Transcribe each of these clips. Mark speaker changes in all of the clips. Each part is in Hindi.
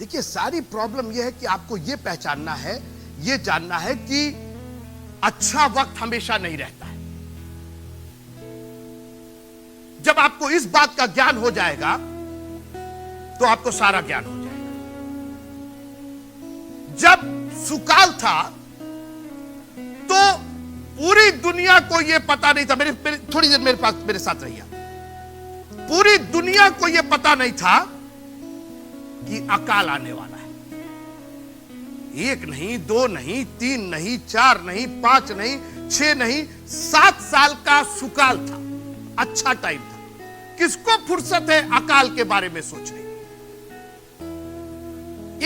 Speaker 1: देखिए, सारी प्रॉब्लम यह है कि आपको यह पहचानना है, यह जानना है कि अच्छा वक्त हमेशा नहीं रहता है। जब आपको इस बात का ज्ञान हो जाएगा तो आपको सारा ज्ञान हो जाएगा। जब सुकाल था तो पूरी दुनिया को यह पता नहीं था, थोड़ी देर मेरे साथ रहिए। पूरी दुनिया को यह पता नहीं था कि अकाल आने वाला है। एक नहीं, दो नहीं, तीन नहीं, चार नहीं, पांच नहीं, 6 नहीं, 7 साल का सुकाल था। अच्छा टाइम था। किसको फुर्सत है अकाल के बारे में सोचने की?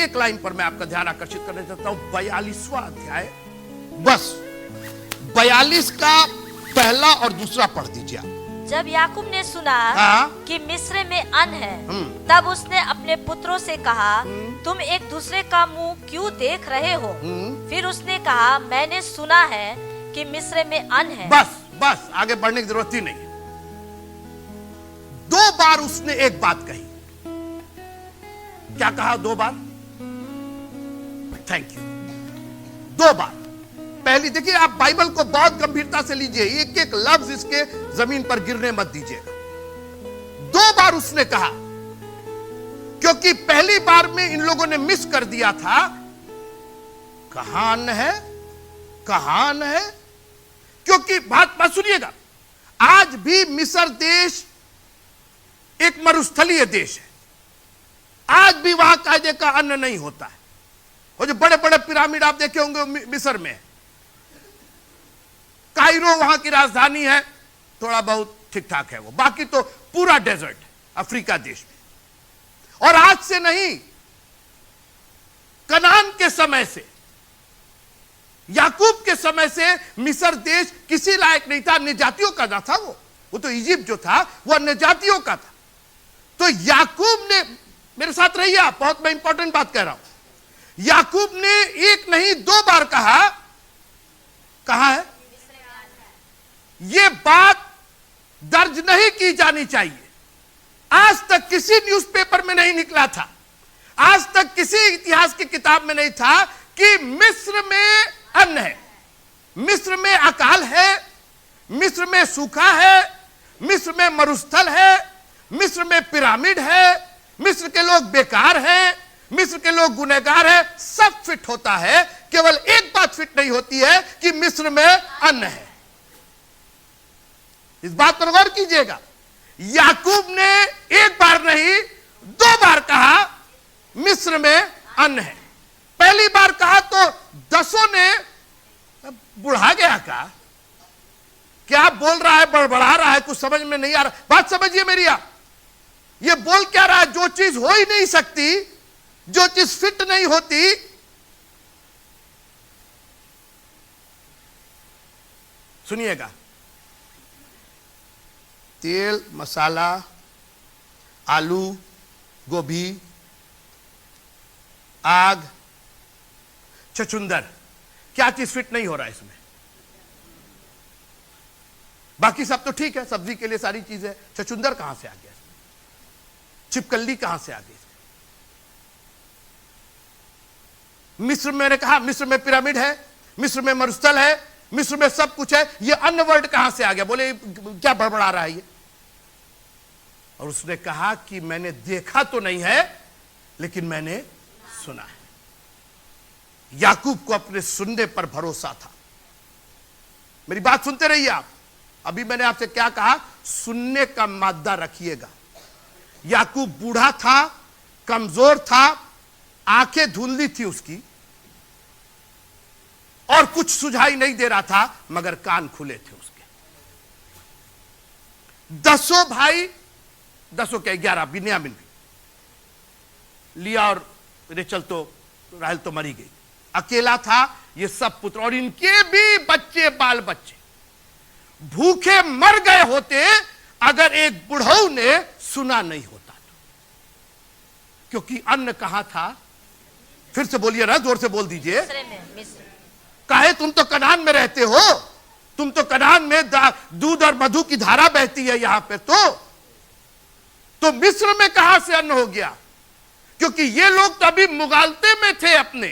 Speaker 1: एक लाइन पर मैं आपका ध्यान आकर्षित करना चाहता हूं, 42वां अध्याय, बस 42 का पहला और दूसरा पढ़ दीजिए आप।
Speaker 2: जब याकूब ने सुना कि मिस्र में अन्न है, तब उसने अपने पुत्रों से कहा, तुम एक दूसरे का मुंह क्यों देख रहे हो? फिर उसने कहा, मैंने सुना है कि मिस्र में अन्न है।
Speaker 1: बस आगे बढ़ने की जरूरत ही नहीं। 2 बार उसने एक बात कही। क्या कहा 2 बार? Thank you. 2 बार। पहली, देखिए, आप बाइबल को बहुत गंभीरता से लीजिए, एक एक लफ्ज इसके जमीन पर गिरने मत दीजिएगा। 2 बार उसने कहा, क्योंकि पहली बार में इन लोगों ने मिस कर दिया था। कहां अन्न है, कहां अन्न है? क्योंकि बात सुनिएगा, आज भी मिस्र देश एक मरुस्थलीय देश है। आज भी वहां कायदे का अन्न नहीं होता है। वो जो बड़े बड़े पिरामिड आप देखे होंगे मिस्र में, कायरो वहां की राजधानी है, थोड़ा बहुत ठीक ठाक है वो, बाकी तो पूरा डेजर्ट अफ्रीका देश में। और आज से नहीं, कनान के समय से, याकूब के समय से मिस्र देश किसी लायक नहीं था। अन्य जातियों का ना था वो तो इजिप्ट जो था वो अन्य जातियों का था। तो याकूब ने, मेरे साथ रहिए आप, बहुत मैं इंपॉर्टेंट बात कह रहा हूं। याकूब ने एक नहीं 2 बार कहा, कहा है यह बात दर्ज नहीं की जानी चाहिए। आज तक किसी न्यूज़पेपर में नहीं निकला था, आज तक किसी इतिहास की किताब में नहीं था कि मिस्र में अन्न है, मिस्र में अकाल है, मिस्र में सूखा है, मिस्र में मरुस्थल है, मिस्र में पिरामिड है, मिस्र के लोग बेकार हैं, मिस्र के लोग गुनहगार हैं। सब फिट होता है, केवल एक बात फिट नहीं होती है कि मिस्र में अन्न है। इस बात पर गौर कीजिएगा। याकूब ने एक बार नहीं 2 बार कहा मिस्र में अन्न है। पहली बार कहा तो 10 ने बुढ़ा गया, का क्या बोल रहा है, बड़बड़ा रहा है, कुछ समझ में नहीं आ रहा। बात समझिए मेरी आप, ये बोल क्या रहा है? जो चीज हो ही नहीं सकती, जो चीज फिट नहीं होती, सुनिएगा, तेल, मसाला, आलू, गोभी, आग, चचुंदर, क्या चीज फिट नहीं हो रहा है इसमें? बाकी सब तो ठीक है, सब्जी के लिए सारी चीजें। चचुंदर कहां से आ गया इसमें? छिपकली कहां से आ गई? मिस्र में, मैंने कहा मिस्र में पिरामिड है, मिस्र में मरुस्थल है, मिस्र में सब कुछ है, ये अन्य वर्ड कहां से आ गया? बोले क्या बड़बड़ा रहा है ये? और उसने कहा कि मैंने देखा तो नहीं है, लेकिन मैंने सुना है। याकूब को अपने सुनने पर भरोसा था। मेरी बात सुनते रहिए आप। अभी मैंने आपसे क्या कहा? सुनने का मादा रखिएगा। याकूब बूढ़ा था, कमजोर था, आंखें धुंधली थी उसकी, और कुछ सुझाई नहीं दे रहा था, मगर कान खुले थे उसके। 10 भाई, 10 के 11, बिन्यामीन भी, लिया और रेचल तो, राहेल तो मरी गई, अकेला था। ये सब पुत्र और इनके भी बच्चे, बाल बच्चे भूखे मर गए होते अगर एक बुढ़ऊ ने सुना नहीं होता तो। क्योंकि अन्न कहां था? फिर से बोलिए ना, जोर से बोल दीजिए। काहे? तुम तो कनान में रहते हो, तुम तो कनान में दूध और मधु की धारा बहती है यहां पे। तो मिस्र में कहां से अन्न हो गया? क्योंकि ये लोग तो अभी मुगालते में थे अपने,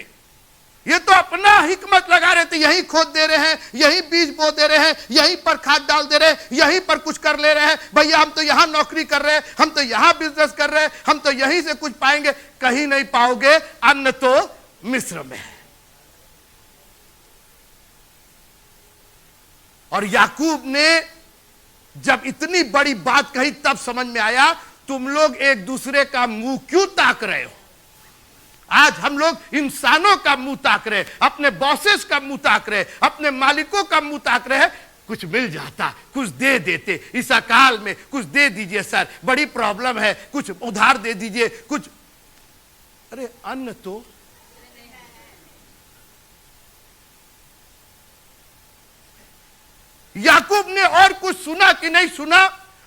Speaker 1: ये तो अपना हिकमत लगा रहे थे, यहीं खोद दे रहे हैं, यहीं बीज बो दे रहे हैं, यहीं पर खाद डाल दे रहे हैं, यहीं पर कुछ कर ले रहे हैं। भैया हम तो यहां नौकरी कर रहे हैं, हम तो यहां बिजनेस कर रहे हैं, हम तो यहीं से कुछ पाएंगे। कहीं नहीं पाओगे, अन्न तो मिस्र में है। और याकूब ने जब इतनी बड़ी बात कही तब समझ में आया, तुम लोग एक दूसरे का मुंह क्यों ताक रहे हो। आज हम लोग इंसानों का मुंह ताक रहे, अपने बॉसेस का मुंह ताक रहे, अपने मालिकों का मुंह ताक रहे हैं। कुछ मिल जाता, कुछ दे देते, इस अकाल में कुछ दे दीजिए सर, बड़ी प्रॉब्लम है, कुछ उधार दे दीजिए, कुछ। अरे अन्न तो याकूब ने और कुछ सुना कि नहीं सुना,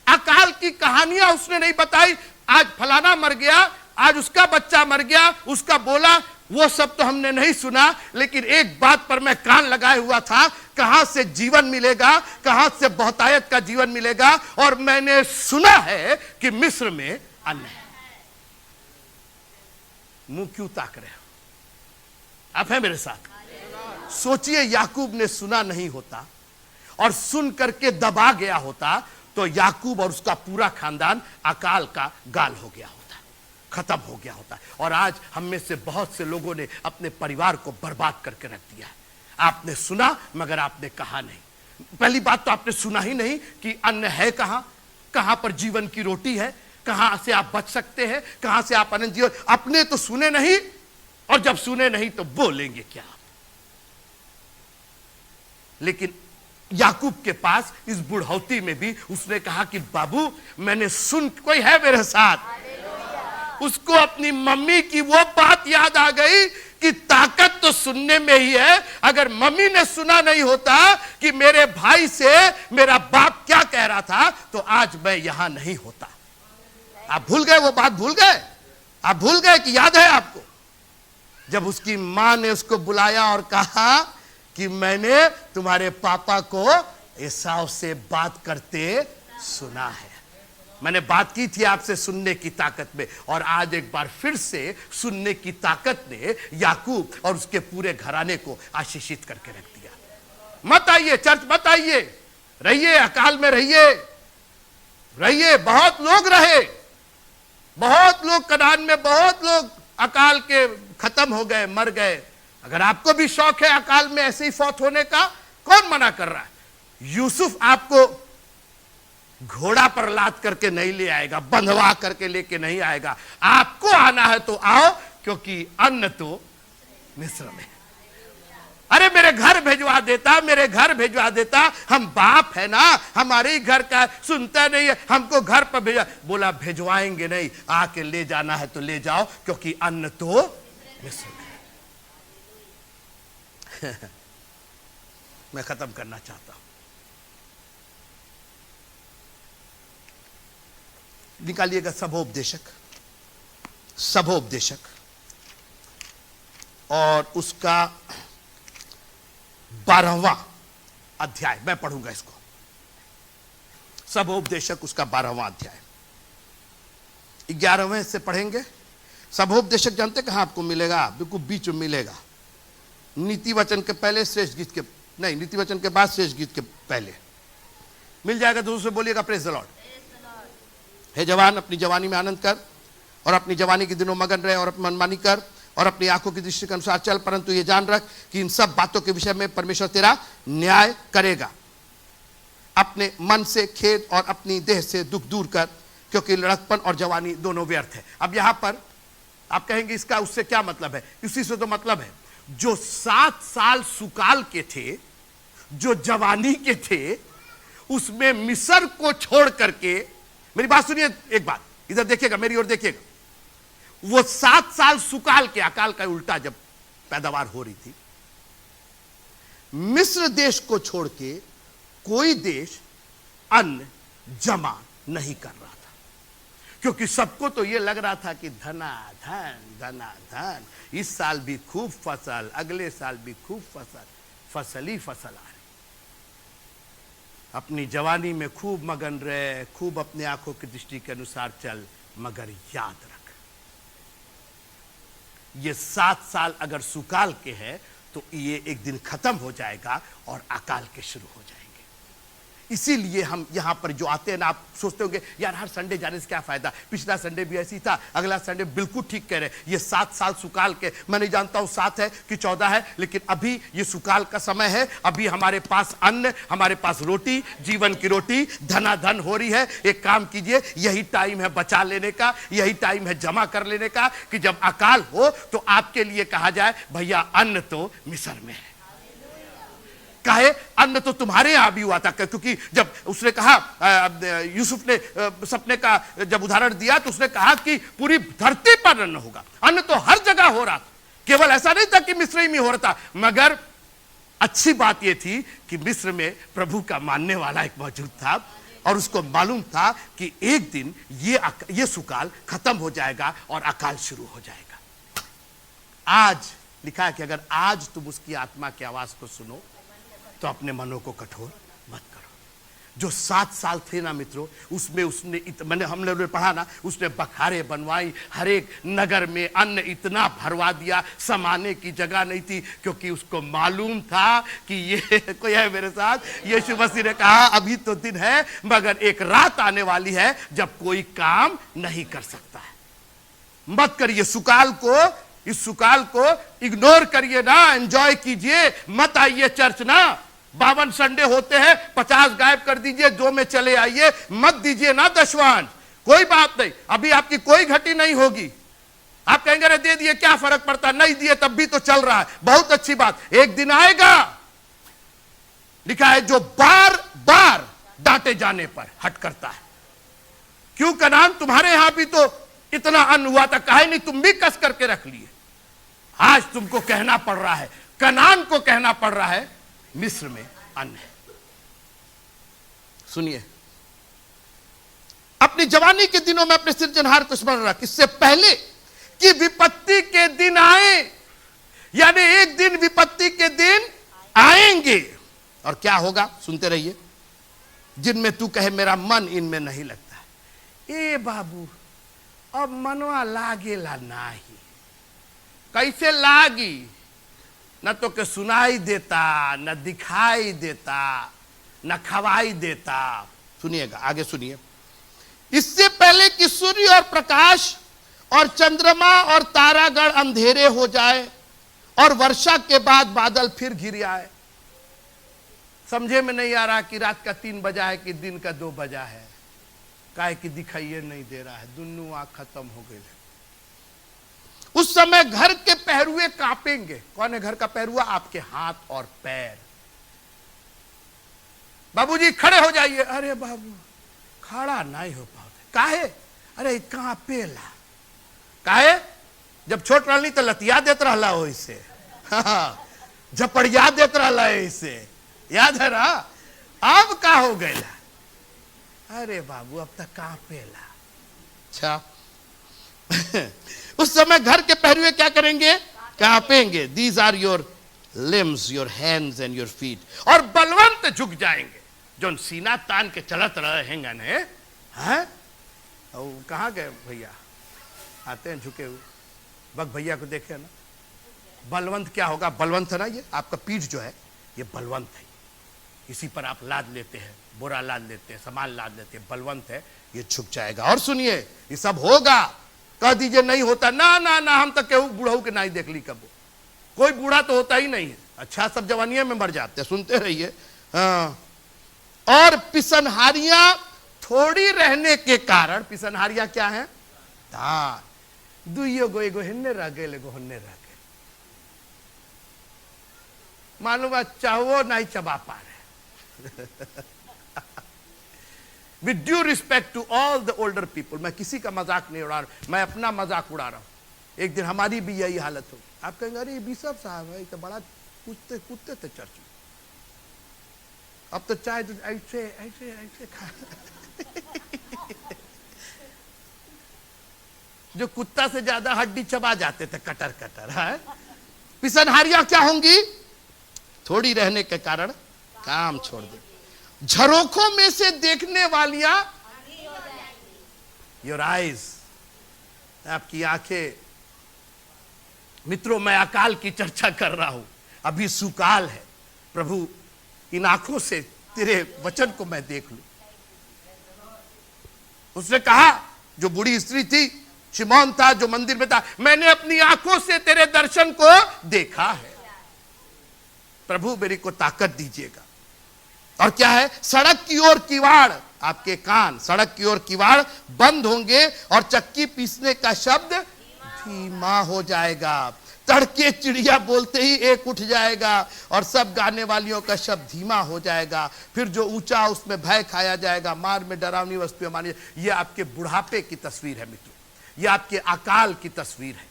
Speaker 1: अकाल की कहानियां उसने नहीं बताई। आज फलाना मर गया, आज उसका बच्चा मर गया, उसका बोला, वो सब तो हमने नहीं सुना। लेकिन एक बात पर मैं कान लगाए हुआ था, कहां से जीवन मिलेगा, कहां से बहुतायत का जीवन मिलेगा। और मैंने सुना है कि मिस्र में अन्न है। मुंह क्यों ताक रहे हो? आप हैं मेरे साथ? सोचिए, याकूब ने सुना नहीं होता और सुन करके दबा गया होता तो याकूब और उसका पूरा खानदान अकाल का गाल हो गया होता, खत्म हो गया होता। और आज हम में से बहुत से लोगों ने अपने परिवार को बर्बाद करके रख दिया है। आपने सुना मगर आपने कहा नहीं। पहली बात तो आपने सुना ही नहीं कि अन्न है कहां, कहां पर जीवन की रोटी है, कहां से आप बच सकते हैं, कहां से आप अनंत जीवन। अपने तो सुने नहीं, और जब सुने नहीं तो बोलेंगे क्या। लेकिन याकूब के पास इस बुढ़ौती में भी उसने कहा कि बाबू मैंने सुन, कोई है मेरे साथ। उसको अपनी मम्मी की वो बात याद आ गई कि ताकत तो सुनने में ही है। अगर मम्मी ने सुना नहीं होता कि मेरे भाई से मेरा बाप क्या कह रहा था, तो आज मैं यहां नहीं होता। आप भूल गए वो बात, भूल गए? आप भूल गए कि याद है आपको जब उसकी मां ने उसको बुलाया और कहा कि मैंने तुम्हारे पापा को एसाव से बात करते सुना है। मैंने बात की थी आपसे सुनने की ताकत में, और आज एक बार फिर से सुनने की ताकत ने याकूब और उसके पूरे घराने को आशीषित करके रख दिया। मत आइए चर्च, मत आइए, रहिए अकाल में, रहिए रहिए। बहुत लोग रहे, बहुत लोग कनान में, बहुत लोग अकाल के खत्म हो गए, मर गए। अगर आपको भी शौक है अकाल में ऐसे ही फौत होने का, कौन मना कर रहा है। यूसुफ आपको घोड़ा पर लाद करके नहीं ले आएगा, बंधवा करके लेके नहीं आएगा। आपको आना है तो आओ, क्योंकि अन्न तो मिस्र में। अरे मेरे घर भिजवा देता, मेरे घर भिजवा देता, हम बाप है ना, हमारे ही घर का, सुनता नहीं है, हमको घर पर भेजा। बोला भिजवाएंगे नहीं, आके ले जाना है तो ले जाओ, क्योंकि अन्न तो मिस्र में। मैं खत्म करना चाहता हूं। निकालिएगा सभोपदेशक, सभोपदेशक और उसका 12वां अध्याय। मैं पढ़ूंगा इसको, सभोपदेशक उसका 12वां अध्याय। 11वें से पढ़ेंगे। सभोपदेशक जानते कहां आपको मिलेगा? बिल्कुल बीच में मिलेगा। नीति वचन के पहले, श्रेष्ठ गीत के नहीं, नीति वचन के बाद, श्रेष्ठ गीत के पहले मिल जाएगा। दूसरे बोलिएगा प्रेज द लॉर्ड। हे जवान, अपनी जवानी में आनंद कर और अपनी जवानी के दिनों मगन रहे और मनमानी कर और अपनी आंखों की दृष्टि के अनुसार चल। परंतु ये जान रख कि इन सब बातों के विषय में परमेश्वर तेरा न्याय करेगा। अपने मन से खेद और अपनी देह से दुख दूर कर, क्योंकि लड़कपन और जवानी दोनों व्यर्थ है। अब यहां पर आप कहेंगे इसका उससे क्या मतलब है? इसी से तो मतलब है, जो 7 साल सुकाल के थे, जो जवानी के थे, उसमें मिस्र को छोड़ करके, मेरी बात सुनिए एक बात, इधर देखिएगा, मेरी ओर देखिएगा। वो 7 साल सुकाल के, अकाल का उल्टा जब पैदावार हो रही थी, मिस्र देश को छोड़ के कोई देश अन्न जमा नहीं कर रहा था, क्योंकि सबको तो ये लग रहा था कि धना धन धना धन, इस साल भी खूब फसल, अगले साल भी खूब फसल, फसल ही फसल आ रही। अपनी जवानी में खूब मगन रहे, खूब अपने आंखों की दृष्टि के अनुसार चल, मगर याद रख ये 7 साल अगर सुकाल के हैं तो ये एक दिन खत्म हो जाएगा और अकाल के शुरू हो जाएंगे। इसीलिए हम यहां पर जो आते हैं ना, आप सोचते होंगे यार हर संडे जाने से क्या फायदा, पिछला संडे भी ऐसी था, अगला संडे, बिल्कुल ठीक कह रहे हैं। ये 7 साल सुकाल के, मैं नहीं जानता हूं 7 है कि 14 है, लेकिन अभी ये सुकाल का समय है। अभी हमारे पास अन्न, हमारे पास रोटी, जीवन की रोटी धनाधन हो रही है। एक काम कीजिए, यही टाइम है बचा लेने का, यही टाइम है जमा कर लेने का, कि जब अकाल हो तो आपके लिए कहा जाए भैया अन्न तो मिस्र में है। कहे अन्न तो तुम्हारे यहां भी हुआ था, क्योंकि जब उसने कहा, यूसुफ ने सपने का जब उदाहरण दिया तो उसने कहा कि पूरी धरती पर अन्न होगा। अन्न तो हर जगह हो रहा था, केवल ऐसा नहीं था कि मिस्र में हो रहा था, मगर अच्छी बात यह थी कि मिस्र में प्रभु का मानने वाला एक मौजूद था और उसको मालूम था कि एक दिन ये सुकाल खत्म हो जाएगा और अकाल शुरू हो जाएगा। आज लिखा है कि अगर आज तुम उसकी आत्मा की आवाज को सुनो तो अपने मनों को कठोर मत करो। जो 7 साल थे ना मित्रों, उसमें उसने मैंने हम लोगों ने पढ़ा ना, उसने बखारे बनवाई, हर एक नगर में अन्न इतना भरवा दिया, समाने की जगह नहीं थी, क्योंकि उसको मालूम था कि ये कोई है मेरे साथ। यीशु मसीह ने कहा अभी तो दिन है, मगर एक रात आने वाली है जब कोई काम नहीं कर सकता है। मत करिए सुकाल को, इस सुकाल को इग्नोर करिए ना, एंजॉय कीजिए, मत आइए चर्च ना। 52 संडे होते हैं, 50 गायब कर दीजिए, 2 में चले आइए, मत दीजिए ना दशवांश, कोई बात नहीं, अभी आपकी कोई घटी नहीं होगी। आप कहेंगे अरे दे दिए क्या फर्क पड़ता, नहीं दिए तब भी तो चल रहा है, बहुत अच्छी बात, एक दिन आएगा। लिखा है जो बार बार डांटे जाने पर हट करता है। क्यों कनान, तुम्हारे यहां भी तो इतना अन्न हुआ था, काहे नहीं तुम भी कस करके रख लिए। आज तुमको कहना पड़ रहा है, कनान को कहना पड़ रहा है मिस्र में अन्न है। सुनिए, अपनी जवानी के दिनों में अपने सृजनहार को स्मरण रख, इससे पहले कि विपत्ति के दिन आए, यानी एक दिन विपत्ति के दिन आएंगे। और क्या होगा सुनते रहिए, जिनमें तू कहे मेरा मन इनमें नहीं लगता है। ए बाबू, अब मनवा लागेला नाही, कैसे लागी, न तो के सुनाई देता, न दिखाई देता, न खवाई देता। सुनिएगा, आगे सुनिए। इससे पहले कि सूर्य और प्रकाश और चंद्रमा और तारागण अंधेरे हो जाए और वर्षा के बाद बादल फिर घिर आए। समझे में नहीं आ रहा कि रात का 3 बजा है कि दिन का 2 बजा है, काहे कि दिखाइए नहीं दे रहा है, दुनू आंख खत्म हो गए। उस समय घर के पहरुए कांपेंगे। कौन है घर का पहरुआ? आपके हाथ और पैर। बाबूजी खड़े हो जाइए। अरे बाबू खड़ा नहीं हो पाते, काहे? अरे कांपेला, काहे? जब छोट रहनी तो लतिया देत रहला हो इसे, झपड़िया देत रहला इसे, याद है ना? अब का हो गया? अरे बाबू अब तक कांपेला। अच्छा उस समय घर के पहरुए क्या करेंगे? कांपेंगे। These are your limbs, your hands and your feet. और बलवंत झुक जाएंगे, जो सीना तान के चलत रहे हैं ने। कहाँ गए भैया? आते हैं झुके हुए। बग भैया को देखे ना, बलवंत क्या होगा? बलवंत है ना, ये आपका पीठ जो है ये बलवंत है, इसी पर आप लाद लेते हैं, बोरा लाद लेते हैं, सामान लाद लेते हैं, बलवंत है, ये झुक जाएगा। और सुनिए, ये सब होगा। कह दीजिए नहीं होता, ना ना ना, हम तक केहू बूढ़ा के नहीं देख ली कबो, कोई बूढ़ा तो होता ही नहीं है। अच्छा, सब जवानिया में मर जाते हैं, सुनते रहिए। हाँ, और पिसनहारियां थोड़ी रहने के कारण, पिसनहारियां क्या है? धान। दुइयो गो, एगो हिन्ने रह गए, एगो हन्ने रह गए। मालूम चाहो नहीं चबा पा रहे। With due respect to all the older people, मैं किसी का मजाक नहीं उड़ा रहा, मैं अपना मजाक उड़ा रहा हूं। एक दिन हमारी भी यही हालत हो। आप कहेंगे अरे बिशप साहब है तो बड़ा कूदते थे चर्च में, अब तो चाय तो ऐसे ऐसे ऐसे खा जो कुत्ता से ज्यादा हड्डी चबा जाते थे, कटर कटर है। पिसनहारियां क्या होंगी? थोड़ी रहने के कारण काम छोड़ दे। झरोखों में से देखने वालियां, योर आइज, आपकी आंखें मित्रों, मैं अकाल की चर्चा कर रहा हूं, अभी सुकाल है। प्रभु, इन आंखों से तेरे वचन को मैं देख लूं। उसने कहा, जो बूढ़ी स्त्री थी, शिमोन था जो मंदिर में था, मैंने अपनी आंखों से तेरे दर्शन को देखा है। प्रभु, मेरी को ताकत दीजिएगा। और क्या है? सड़क की ओर किवाड़, आपके कान, सड़क की ओर किवाड़ बंद होंगे और चक्की पीसने का शब्द धीमा हो जाएगा। तड़के चिड़िया बोलते ही एक उठ जाएगा और सब गाने वालियों का शब्द धीमा हो जाएगा। फिर जो ऊंचा उसमें भय खाया जाएगा, मार में डरावनी वस्तुएं मानी। ये आपके बुढ़ापे की तस्वीर है मित्रों, ये आपके अकाल की तस्वीर है।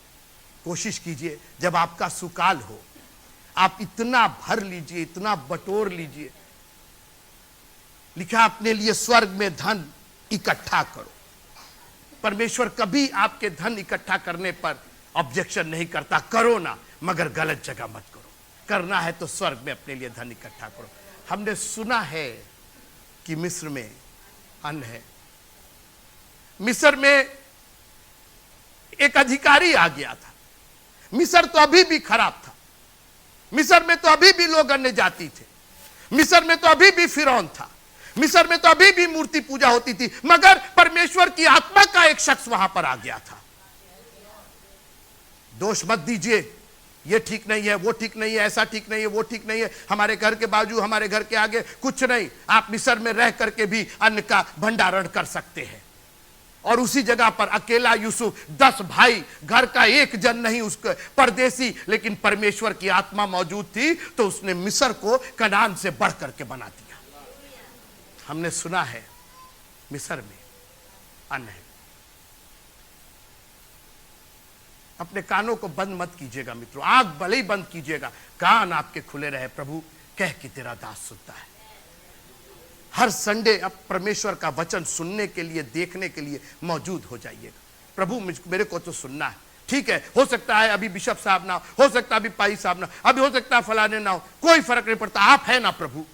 Speaker 1: कोशिश कीजिए जब आपका सुकाल हो, आप इतना भर लीजिए, इतना बटोर लीजिए। लिखा अपने लिए स्वर्ग में धन इकट्ठा करो। परमेश्वर कभी आपके धन इकट्ठा करने पर ऑब्जेक्शन नहीं करता। करो ना, मगर गलत जगह मत करो। करना है तो स्वर्ग में अपने लिए धन इकट्ठा करो। हमने सुना है कि मिस्र में अन्न है। मिस्र में एक अधिकारी आ गया था। मिस्र तो अभी भी खराब था। मिस्र में तो अभी भी लोग अन्य जाति थे। मिस्र में तो अभी भी फिरौन था। मिस्र में तो अभी भी मूर्ति पूजा होती थी। मगर परमेश्वर की आत्मा का एक शख्स वहां पर आ गया था। दोष मत दीजिए, ये ठीक नहीं है, वो ठीक नहीं है, ऐसा ठीक नहीं है, वो ठीक नहीं है, हमारे घर के बाजू, हमारे घर के आगे कुछ नहीं। आप मिस्र में रह करके भी अन्न का भंडारण कर सकते हैं। और उसी जगह पर अकेला यूसुफ, 10 भाई, घर का एक जन नहीं, उसको परदेसी, लेकिन परमेश्वर की आत्मा मौजूद थी तो उसने मिस्र को कनान से बढ़ करके बना दिया। हमने सुना है मिस्र में अन्न है। अपने कानों को बंद मत कीजिएगा मित्रों, आंख भले ही बंद कीजिएगा, कान आपके खुले रहे। प्रभु कह कि तेरा दास सुनता है। हर संडे अब परमेश्वर का वचन सुनने के लिए, देखने के लिए मौजूद हो जाइएगा। प्रभु मेरे को तो सुनना है। ठीक है, हो सकता है अभी बिशप साहब ना हो सकता है अभी पाई साहब ना, अभी हो सकता है फलाने ना हो, कोई फर्क नहीं पड़ता। आप है ना प्रभु।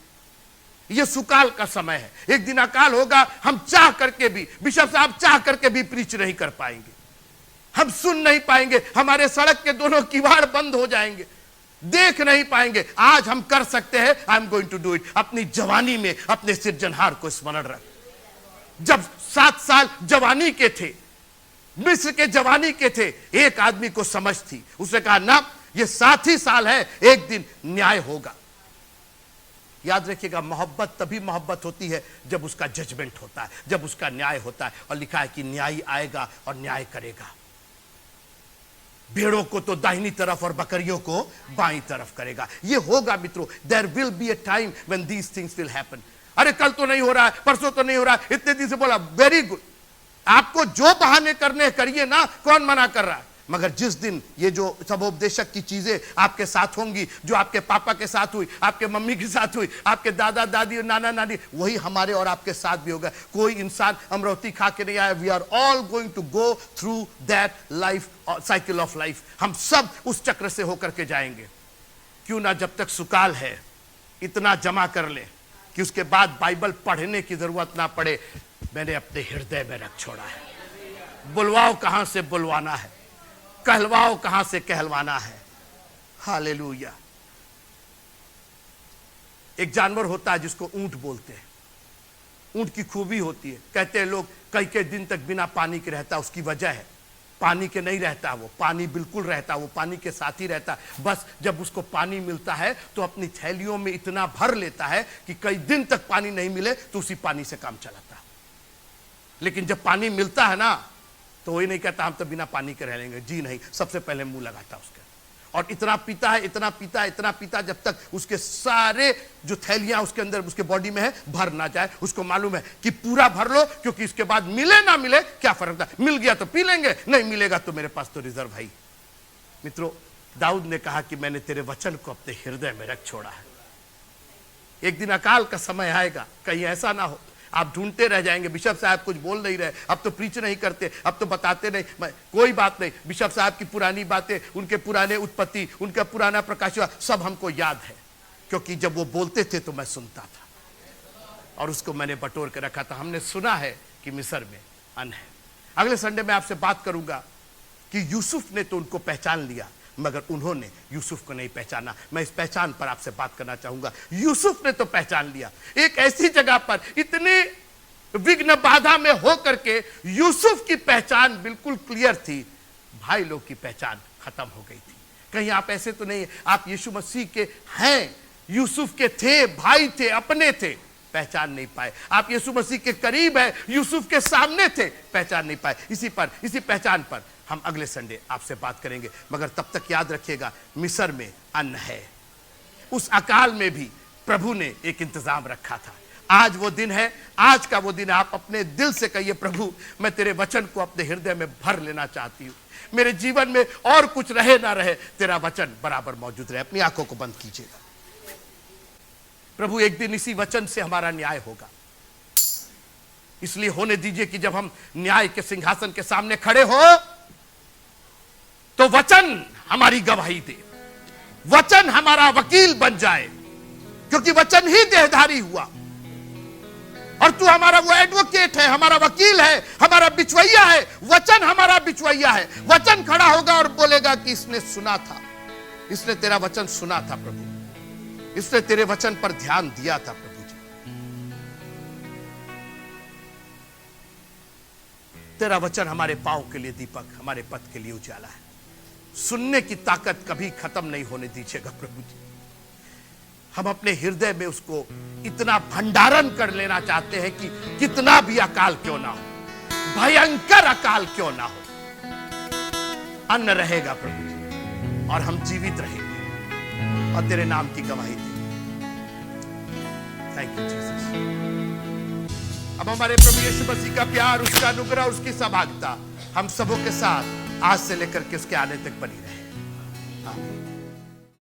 Speaker 1: ये सुकाल का समय है। एक दिन अकाल होगा, हम चाह करके भी, बिशप साहब चाह करके भी प्रीच नहीं कर पाएंगे, हम सुन नहीं पाएंगे, हमारे सड़क के दोनों किवाड़ बंद हो जाएंगे, देख नहीं पाएंगे। आज हम कर सकते हैं। I am going to do it. अपनी जवानी में अपने सिरजनहार को स्मरण रख। जब 7 साल जवानी के थे, मिस्र के जवानी के थे, एक आदमी को समझ थी। उसने कहा ना, ये 7 ही साल है, एक दिन न्याय होगा। याद रखिएगा, मोहब्बत तभी मोहब्बत होती है जब उसका जजमेंट होता है, जब उसका न्याय होता है। और लिखा है कि न्यायी आएगा और न्याय करेगा। भेड़ों को तो दाहिनी तरफ और बकरियों को बाईं तरफ करेगा। ये होगा मित्रों। There will be a time when these things will happen. अरे कल तो नहीं हो रहा है, परसों तो नहीं हो रहा है, इतने दिन से बोला, वेरी गुड। आपको जो बहाने करने करिए ना, कौन मना कर रहा है। मगर जिस दिन ये जो सबोपदेशक की चीजें आपके साथ होंगी, जो आपके पापा के साथ हुई, आपके मम्मी के साथ हुई, आपके दादा दादी और नाना नानी, वही हमारे और आपके साथ भी होगा। कोई इंसान अमरौती खा के नहीं आया। We are all going to go through that life, cycle of life. हम सब उस चक्र से होकर के जाएंगे। क्यों ना जब तक सुकाल है इतना जमा कर ले कि उसके बाद बाइबल पढ़ने की जरूरत ना पड़े। मैंने अपने हृदय में रख छोड़ा है। बुलवाओ कहां से बुलवाना है, कहलवाओ कहां से कहलवाना है। हालेलुया। एक जानवर होता है जिसको ऊंट बोलते हैं। ऊंट की खूबी होती है, कहते हैं लोग, कई कई दिन तक बिना पानी के रहता। उसकी वजह है, पानी के नहीं रहता, वो पानी बिल्कुल रहता, वो पानी के साथ ही रहता। बस जब उसको पानी मिलता है तो अपनी थैलियों में इतना भर लेता है कि कई दिन तक पानी नहीं मिले तो उसी पानी से काम चलाता। लेकिन जब पानी मिलता है ना, तो वही नहीं कहता हम तो बिना पानी के रह लेंगे। जी नहीं, सबसे पहले मुंह लगाता उसके, और इतना पीता है, इतना पीता, इतना पीता, जब तक उसके सारे जो थैलियां उसके अंदर, उसके बॉडी में है, भर ना जाए। उसको मालूम है कि पूरा भर लो, क्योंकि इसके बाद मिले ना मिले क्या फर्क था। मिल गया तो पी लेंगे, नहीं मिलेगा तो मेरे पास तो रिजर्व है। मित्रों, दाऊद ने कहा कि मैंने तेरे वचन को अपने हृदय में रख छोड़ा है। एक दिन अकाल का समय आएगा, कहीं ऐसा ना हो आप ढूंढते रह जाएंगे, बिशप साहब कुछ बोल नहीं रहे, अब तो प्रीच नहीं करते, अब तो बताते नहीं। कोई बात नहीं, बिशप साहब की पुरानी बातें, उनके पुराने उत्पत्ति, उनका पुराना प्रकाश सब हमको याद है, क्योंकि जब वो बोलते थे तो मैं सुनता था और उसको मैंने बटोर के रखा था। हमने सुना है कि मिस्र में अन्न है। अगले संडे में आपसे बात करूंगा कि यूसुफ ने तो उनको पहचान लिया, मगर उन्होंने यूसुफ को नहीं पहचाना। मैं इस पहचान पर आपसे बात करना चाहूंगा। यूसुफ ने तो पहचान लिया, एक ऐसी जगह पर इतने विघ्न बाधा में हो करके यूसुफ की पहचान बिल्कुल क्लियर थी, भाई लोग की पहचान खत्म हो गई थी। कहीं आप ऐसे तो नहीं, आप यीशु मसीह के हैं, यूसुफ के थे, भाई थे, अपने थे, पहचान नहीं पाए। आप यीशु मसीह के करीब है, यूसुफ के सामने थे, पहचान नहीं पाए। इसी पहचान पर हम अगले संडे आपसे बात करेंगे। मगर तब तक याद रखिएगा, मिस्र में अन्न है। उस अकाल में भी प्रभु ने एक इंतजाम रखा था। आज वो दिन है, आज का वो दिन है। आप अपने दिल से कहिए, प्रभु मैं तेरे वचन को अपने हृदय में भर लेना चाहती हूँ। मेरे जीवन में और कुछ रहे ना रहे, तेरा वचन बराबर मौजूद रहे। अपनी आंखों को बंद कीजिएगा। प्रभु एक दिन इसी वचन से हमारा न्याय होगा। इसलिए होने दीजिए कि जब हम न्याय के सिंहासन के सामने खड़े हो तो वचन हमारी गवाही दे, वचन हमारा वकील बन जाए, क्योंकि वचन ही देहधारी हुआ। और तू हमारा वो एडवोकेट है, हमारा वकील है, हमारा बिचवैया है। वचन हमारा बिचवैया है। वचन खड़ा होगा और बोलेगा कि इसने सुना था, इसने तेरा वचन सुना था प्रभु, इसने तेरे वचन पर ध्यान दिया था प्रभु जी। तेरा वचन हमारे पांव के लिए दीपक, हमारे पथ के लिए उजाला है। सुनने की ताकत कभी खत्म नहीं होने दीजिएगा प्रभु जी। हम अपने हृदय में उसको इतना भंडारण कर लेना चाहते हैं कि कितना भी अकाल क्यों ना हो, भयंकर अकाल क्यों ना हो, अन्न रहेगा प्रभु जी, और हम जीवित रहेंगे और तेरे नाम की गवाही देंगे। Thank you Jesus. अब हमारे प्रभु यीशु मसीह का प्यार, उसका अनुग्रह, उसकी सौभाग्यता हम सबों के साथ आज से लेकर के उसके आने तक बनी रहे। आमीन।